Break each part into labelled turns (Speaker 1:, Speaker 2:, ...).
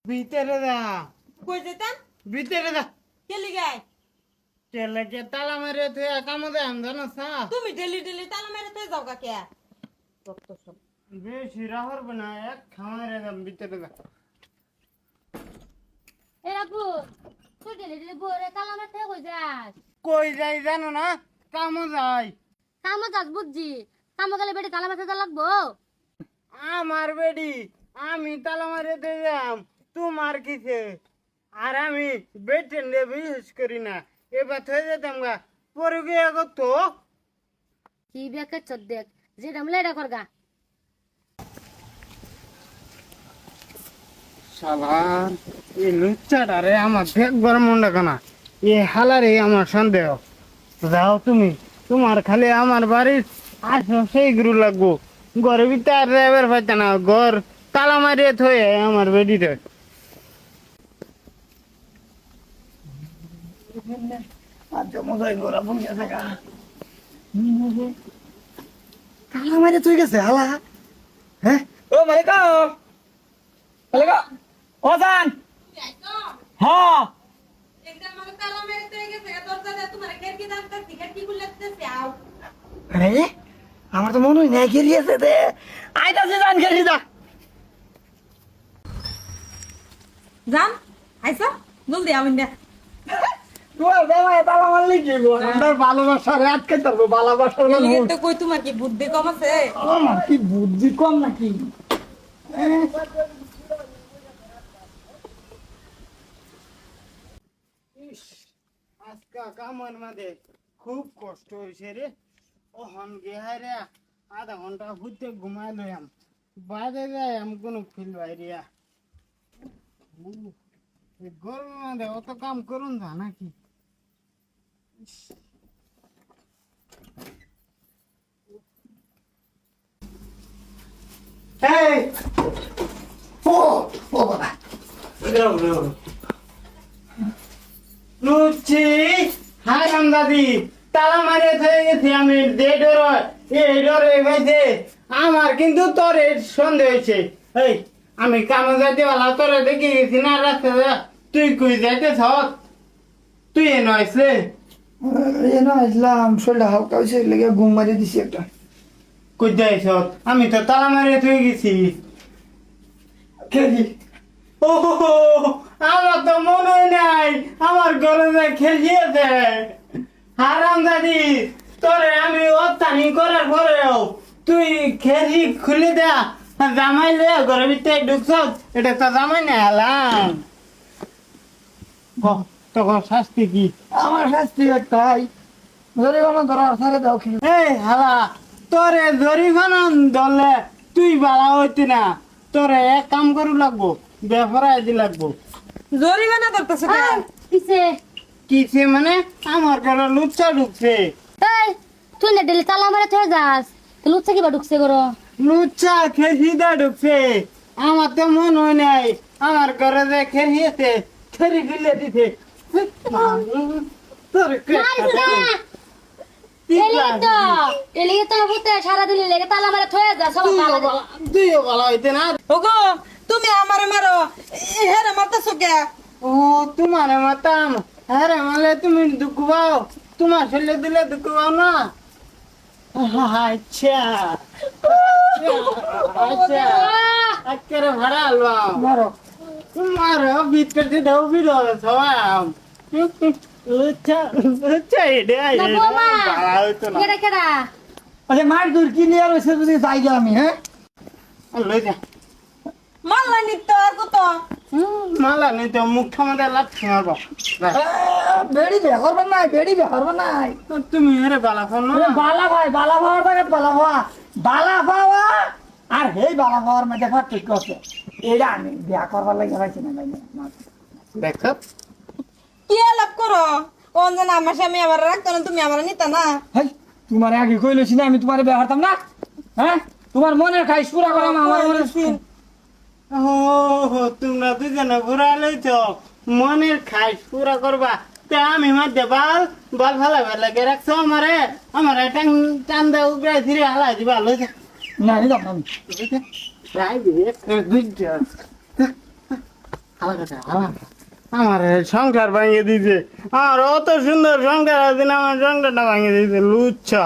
Speaker 1: ভিতরে যা।
Speaker 2: কই যেতাম
Speaker 1: ভিতরে যা।
Speaker 2: কেলি গায়
Speaker 1: ছেলেকে তালা মেরে তুই কামো দে আমি জানো না।
Speaker 2: তুমি ডেলি ডেলি তালা মেরে তুই যাও কাকে কত সব
Speaker 1: বেশি রাহর বনা এক খামারে দাম ভিতরে যা।
Speaker 3: এ রাখু তুই ডেলি ডেলি বরে তালা মারতে কই যাস?
Speaker 1: কই যাই জানো না? কামো যাই।
Speaker 3: কামো যাস বুঝছি, কামো গেলে বেটে তালা মারতে লাগবো।
Speaker 1: আমার বেডি আমি তালা মারে দিলাম তোমার কিসে? আর আমি বেটেন দিয়ে বিশেষ করি না। এবার হয়ে যেতাম গা পরে গিয়ে তো
Speaker 3: কি বেকে চোদ দেখ যেটা লেডা করগা।
Speaker 1: শালার এই লুচ্চাটারে আমার দেখবার মনটা কেনা এ হালারে আমার সন্দেহ। যাও তুমি, তোমার খালি আমার বাড়ির আসো সেই গুরু লাগবো। ঘরের ভিতরে আর ড্রাইভার পাইতে না, ঘর তালা মারিয়ে থয়ে আমার বেডিটা।
Speaker 4: তালা মারে তুই গেছে হালা। হ্যাঁ ও মালিক, মালিক ও জান। হ্যাঁ
Speaker 2: একদম আমাকে তালা মেরে তুই গেছে দরজা দে তোমার খিড়কি দাঁড়তে খিড়কি খুলে দিতেছি আও
Speaker 4: আরে আমার তো মনে হয় না গেরিয়েছে দে আইতাছে জান গেরি দা।
Speaker 2: জান আইছো জলদি আউন দে
Speaker 4: তুই দেমায় তালা মারলি কি গো? আমার ভালোবাসার আটকে ধরবো, ভালোবাসার
Speaker 2: এলিগে তো কই তোমার কি বুদ্ধি কম আছে?
Speaker 4: আমার কি বুদ্ধি কম নাকি?
Speaker 1: আজকা কামের মাঝে খুব কষ্ট হয়েছে রে। ও হন গেহাই রে আধা ঘন্টা ঘুরতে ঘুমাই লইম বাজে যায় আমি কোনো ফিল বাইরিয়া। গরমের মাঝে অত কাম করুন যা নাকি?
Speaker 4: এই ও ও বাবা
Speaker 1: লুচি হাই রামদাদি তালা মারিয়ে থেকে গেছি আমি যে ডর এই ডরে ভাইছে আমার কিন্তু তোর সন্দেহ হয়েছে। এই আমি কামে যাইতে পারলা তোরে দেখে গেছি না রাস্তা তুই কই যাইতে সৎ তুই এ নয়সলে
Speaker 4: এনো আসলাম, শরীরটা হালকা হয়েছে লেগে ঘুম মারিয়ে দিছি একটা।
Speaker 1: কই যাই সৎ আমি তো তালা মারিয়ে থেকে গেছি।
Speaker 4: খেলি
Speaker 1: ও আমার তো মনে নাই আমার ঘরে যে খেলিয়েছে হারাম দাদি তোরে আমি অত্যানি করার পরেও তুই খেলি খুলে দে জামাই লে ঘরের ভিতরে ঢুকছ এটা তো জামাই না এলাম তখন শাস্তি কি?
Speaker 4: আমার শাস্তি একটাই, জরিমানা ধরা সারে দাও খেয়ে।
Speaker 1: এই হালা তোরে জরিমানা ধরলে তুই বালা হইতি না, তোরে এক কাম করু লাগবো বেফরাই দি লাগবো।
Speaker 2: জরিমানা ধরতেছে
Speaker 3: কিসে?
Speaker 1: কিছে মানে আমার ঘরে লুচ্চা ঢুকছে।
Speaker 3: এই তুই না ডেলি তালা মারে তুই যাস, তো লুচ্ছা কিবা ঢুকছে গরো?
Speaker 1: লুচ্চা খেসিদা ঢুকছে আমার তো মন হয় নাই আমার ঘরে যে খেসিয়েছে খেরি ফেলে দিতে তোর
Speaker 3: মারিস না এলিগে তো ভূতে সারা দিন লেগে তালা মারে তুই যাস সব তালা দে।
Speaker 1: তুইও ভালো হইতে না।
Speaker 2: ওগো তুমি আমারে মারো হেরে মারতেছো কে?
Speaker 1: ও তোমার মাতাম আরে মালে তুমি দুঃখ পাও তোমার ছেলে দিলে দুঃখ পাও না। আচ্ছা আচ্ছা আজকের ভাড়া আলবাম
Speaker 4: মারো
Speaker 1: তোমার ভিতরে ঢেউ বিরো সবাই লুচ্চা লুচ্চা এডে
Speaker 3: না বৌমা
Speaker 1: ভাড়া হইতো না।
Speaker 3: কেডা কেডা
Speaker 4: আচ্ছা মার দূর কি নিয়ে রয়েছে যদি যাই গেলাম আমি। হ্যাঁ
Speaker 1: লই যা
Speaker 2: মারলা নিত আর কত
Speaker 1: মালা নেই তো মুখ ঠামাতে লাগছে মারবো।
Speaker 4: বেড়ি বিয়া করবেন নাই, বেড়ি বিয়া করবেন নাই।
Speaker 1: তুমি হেরে বালা ফোন না
Speaker 4: বালা ভাই বালা ভাওয়ার জায়গায় বালা ভাওয়া, বালা ভাওয়া আর হেই বালা ভাওয়ার মধ্যে পার্থক্য আছে। এটা আমি বিয়া করবার লাগে পাইছি না ভাই।
Speaker 1: দেখো
Speaker 2: কি লাভ করো অঞ্জন আমার স্বামী আমার রাখতো না তুমি আমার নিতা না
Speaker 4: হাই তোমার আগে কইলেছি না আমি তোমার বিয়া করতাম না। হ্যাঁ তোমার মনের খাইশ পুরা করলাম আমার মনে
Speaker 1: ও তোমরা দুজনে ঘুরা লইছ মনের খাইশ পুরা করবা তে আমি মধ্যে বাল বাল ভালো ভালো লাগে রাখছো আমারে আমারে টান দে উগড়াই ধীরে হালা দিবা লই যা
Speaker 4: না নিতাম না আমি।
Speaker 1: রাই দিয়ে দুইটা আমার সংসার ভাঙিয়ে দিছে, আমার অত সুন্দর সংসার আছে না, আমার সংসারটা ভাঙিয়ে দিছে লুচ্ছা।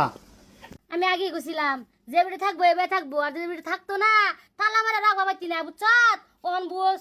Speaker 3: আমি আগে গেছিলাম যে বেড়ে থাকবো এবার থাকবো, আর যদি বেড়ে থাকতো না তালা মারা রাখবা পাইতি না বুঝছ। অন বুঝ